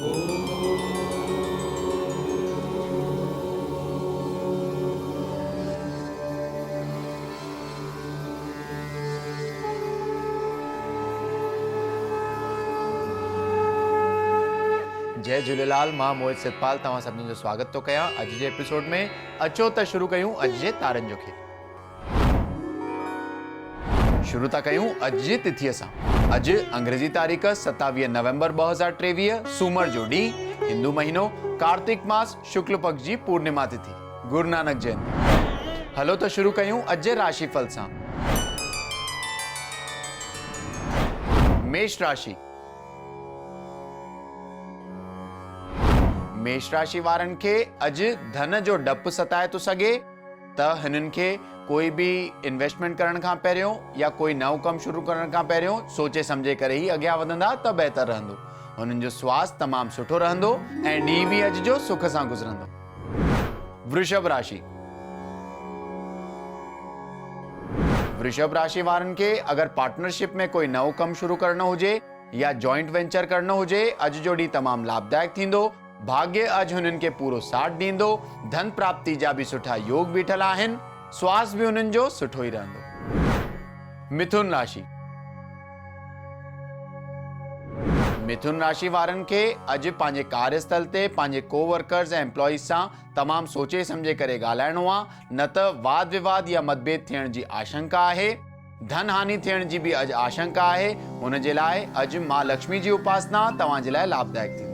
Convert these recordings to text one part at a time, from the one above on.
जय झूलेलाल। मां मोहित सितपाल तव्हां सभिनी जो स्वागत तो कयां अॼु जे एपिसोड में। अचो त शुरू कयूं अॼु जे तारनि जो खेल। शुरू था कयूं अॼु जी तिथीअ सां। अॼु अंग्रेजी तारीख़ 27 नवंबर 2023 सूमर जो ॾींहुं, हिंदू महीनो कार्तिक मास शुक्ल पक्ष जी पूर्णिमा तिथि, गुरु नानक जयंती। हलो तो शुरू कयूं अॼु जे राशिफल सां। मेष राशि। मेष राशि वारनि खे अॼु धन जो डपु सताए थो सघे, त हिननि खे कोई भी इन्वेस्टमेंट करण खां पहिरियों या कोई नओं कमु शुरू करण खां पहिरियों सोचे सम्झे करे ई अॻियां वधंदा त बहितर रहंदो। हुननि जो स्वास्थ्य तमामु सुठो रहंदो ऐं ॾींहुं बि अॼु जो सुख सां गुज़रंदो। वृषभ राशि। वृषभ राशि वारनि खे अगरि पार्टनरशिप में कोई नओं कमु शुरू करणो हुजे या जॉइंट वेंचर करणो हुजे, अॼु जो ॾींहुं तमामु लाभदायक थींदो। भाग्य अॼु हुननि खे पूरो साथ ॾींदो। धन प्राप्ति जा बि सुठा योग बीठल आहिनि। स्वास्थ्य बि हुननि जो सुठो ई रहंदो। मिथुन राशि। मिथुन राशि वारनि खे अॼु पंहिंजे कार्यस्थल ते पंहिंजे कोवर्कर्स ऐं एम्प्लॉइज सां तमामु सोचे सम्झे करे ॻाल्हाइणो आहे, न त वाद विवाद या मतभेद थियण जी आशंका आहे। धन हानि थियण जी बि अॼु आशंका आहे। हुन जे लाइ अॼु मां लक्ष्मी जी उपासना तव्हां जे लाइ लाभदायक थींदी।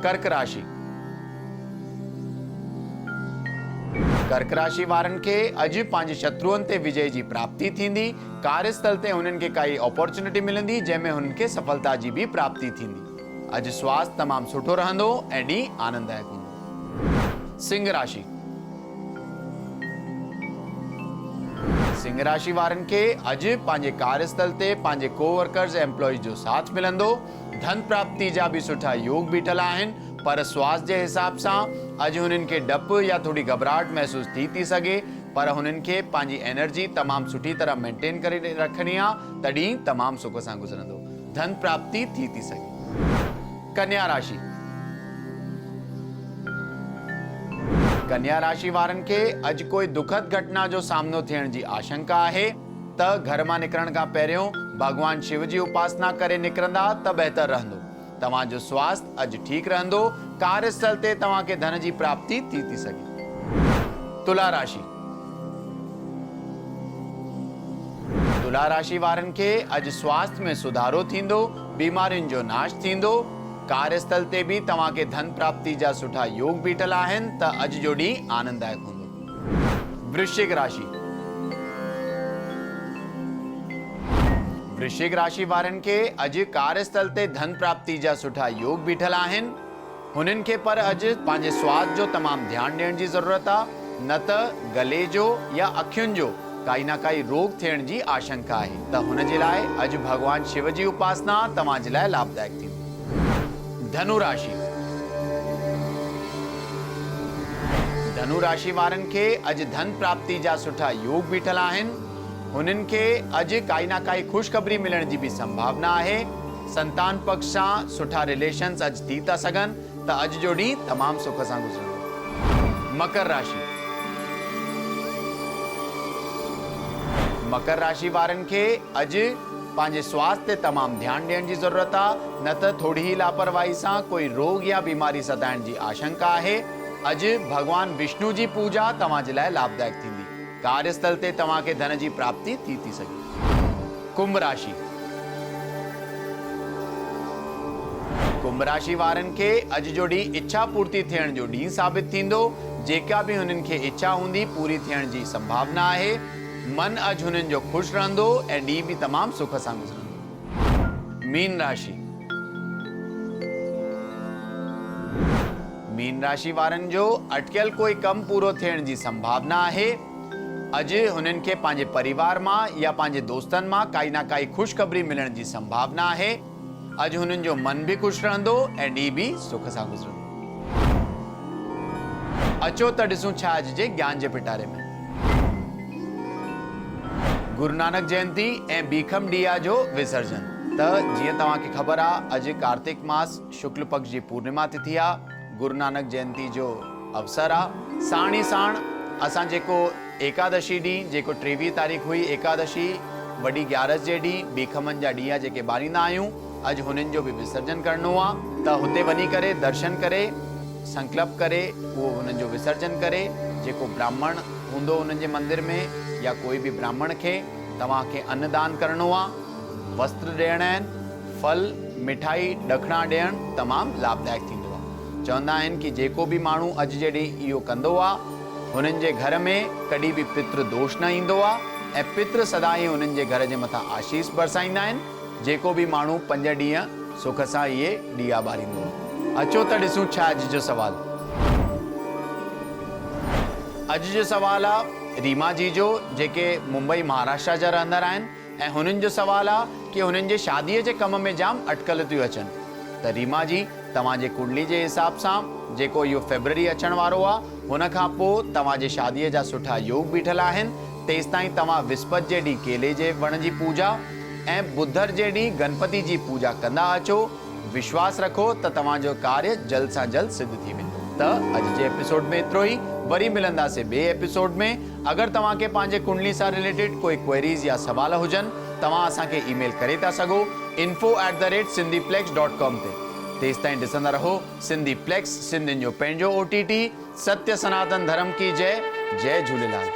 कर्क राशि। कर्क राशि वारनि खे अॼु पंहिंजे शत्रुअनि ते विजय जी प्राप्ति थींदी। कार्यस्थल ते हुननि खे काई अपॉर्चुनिटी मिलंदी जंहिंमें हुननि खे सफलता जी बि प्राप्ति थींदी। अॼु स्वास्थ्य तमामु सुठो रहंदो ऐं ॾींहुं आनंददायक हूंदो। सिंह राशि। सिंह राशि वारनि खे अॼु पंहिंजे कार्यस्थल ते पंहिंजे कोवर्कर्स ऐं एम्प्लॉइज जो साथ मिलंदो। धन प्राप्ति जा भी सुठा योग बीठल आहिनि, पर स्वास्थ्य जे हिसाब सां अॼु हुननि खे डपु या थोड़ी घबराहट महसूस थी सघे, पर हुननि खे पंहिंजी एनर्जी तमामु सुठी तरह मेंटेन करे रखणी आहे, तॾहिं तमामु सुख सां गुज़रंदो। धन प्राप्ति थी सघे। कन्या राशि। कन्या राशि वारनि खे अॼु कोई दुखद घटना जो सामनो थियण जी आशंका आहे, त घर मां निकिरण खां पहिरियों भगवान शिव जी उपासना करे निकिरंदा त बहितर रहंदो। तव्हांजो स्वास्थ्य अॼु ठीकु रहंदो। कार्यस्थल ते तव्हांखे धन जी प्राप्ति थी सघे। तुला राशि। तुला राशि वारनि खे अॼु स्वास्थ्य में सुधारो थींदो। बीमारियुनि जो नाश थींदो। कार्यस्थल ते भी तव्हांखे धन प्राप्ति जा सुठा योग बीठल आहिनि, त अॼु जो ॾींहुं आनंददायक हूंदो। वृश्चिक राशि। वृश्चिक राशि वारनि खे अॼु कार्यस्थल ते धन प्राप्ति जा सुठा योग बीठल आहिनि। हुननि खे पर अॼु पंहिंजे स्वास्थ्य जो तमामु ध्यानु ॾियण जी ज़रूरत आहे, न त गले जो या अखियुनि जो काई न काई रोग थियण जी आशंका आहे, त हुन जे लाइ अॼु भगवान शिव जी उपासना तव्हां जे लाइ लाभदायक थींदी। धनु राशि। धनु राशि वारनि खे अॼु धन प्राप्ति जा सुठा योग बीठल आहिनि। हुननि खे अॼु काई न काई ख़ुशख़बरी मिलण जी भी संभावना आहे। संतान पक्ष सां सुठा रिलेशन्स अॼु थी था सघनि, त अॼु जो ॾींहुं तमामु सुख सां गुज़रंदो। मकर राशि। मकर राशि वारनि खे अॼु पंहिंजे स्वास्थ्य ते तमामु ध्यानु ॾियण जी ज़रूरत आहे, न त थोड़ी ही लापरवाही सां कोई रोग या बीमारी सताइण जी आशंका आहे। अॼु भगवान विष्णु जी पूजा तव्हां जे लाइ लाभदायक थींदी। कार्यस्थल ते तव्हांखे धन जी प्राप्ति थी सघे। कुंभ राशि। कुंभ राशि वारनि खे अॼु जो ॾींहुं इच्छा पूर्ति थियण जो ॾींहुं साबित थींदो। जेका भी हुननि खे इच्छा हूंदी पूरी थियण जी संभावना आहे। मन अॼु हुननि जो ख़ुशि रहंदो ऐं ॾींहुं बि तमामु सुख सां गुज़रंदो। मीन राशि। मीन राशि वारनि जो अटकियल कोई कम पूरो थियण जी संभावना आहे। अॼु हुननि खे पंहिंजे परिवार मां या पंहिंजे दोस्तनि मां काई न काई ख़ुशख़बरी मिलण जी संभावना आहे। अॼु हुननि जो मन भी खुश रहंदो ऐं ॾींहुं भी सुख सां गुज़रंदो। अचो त ॾिसूं छा अॼु जे ज्ञान जे पिटारे में। गुरु नानक जयंती ऐं बीखम ॾीया जो विसर्जन। त जीअं तव्हांखे ख़बर आहे अॼु कार्तिक मास शुक्ल पक्ष जी पूर्णिमा तिथि आहे, गुरु नानक जयंती जो अवसर आहे। साण ई साण असां जेको एकादशी ॾींहुं जेको 23 तारीख़ हुई एकादशी वॾी ग्यारस जे ॾींहुं बीखमन जा ॾीआ जेके ॿारींदा आहियूं, अॼु हुननि जो बि विसर्जन करणो आहे। त हुते वञी करे दर्शन करे संकल्प करे उहो हुननि जो विसर्जन करे जेको ब्राह्मण हूंदो उन्हनि जे मंदिर में या कोई बि ब्राह्मण खे तव्हांखे अन्नदान करणो आहे, वस्त्र ॾियणा आहिनि, फल मिठाई ॾखणा ॾियणु तमामु लाभदायक थींदो आहे। चवंदा आहिनि कि जेको बि माण्हू अॼु जे ॾींहुं इहो कंदो आहे हुननि जे घर में कॾहिं बि पितृ दोष न ईंदो आहे ऐं पितृ सदाईं हुननि जे घर जे मथां आशीष बरसाईंदा आहिनि। जेको बि माण्हू 5 ॾींहं सुख सां इहे ॾीआ ॿारींदो। अचो त ॾिसूं छा अॼु जो सवाल। अॼु जो सवाल आहे रीमा जी जो, जेके मुंबई महाराष्ट्र जा रहंदड़ आहिनि ऐं हुननि जो सवाल आहे कि हुननि जे शादीअ जे कम में जाम अटकल थियूं अचनि। त रीमा जी तव्हांजे कुंडली जे हिसाब सां जेको इहो फेब्रुअरी अचण वारो आहे हुन खां पोइ तव्हांजे शादीअ जा सुठा योग बीठल आहिनि। तेसि ताईं तव्हां विस्पति जे ॾींहुं केले जे वण जी पूजा ऐं बुधर जे ॾींहुं गणपति जी पूजा कंदा अचो। विश्वास रखो त तव्हांजो कार्य जल्द सां जल्द सिद्ध थी वेंदो। त अॼु जे एपिसोड में एतिरो ई। वरी मिलंदासीं ॿिए एपिसोड में। अगरि तव्हांखे पंहिंजे कुंडली सां रिलेटेड कोई क्वेरीज़ या सवाल हुजनि तव्हां असांखे ईमेल करे था सघो info@sindhiplex.com ते। तेसि ताईं ॾिसंदा रहो सिंधी प्लेक्स, सिंधियुनि जो पंहिंजो OTT। सत्य सनातन धर्म की जय। जय झूलेलाल।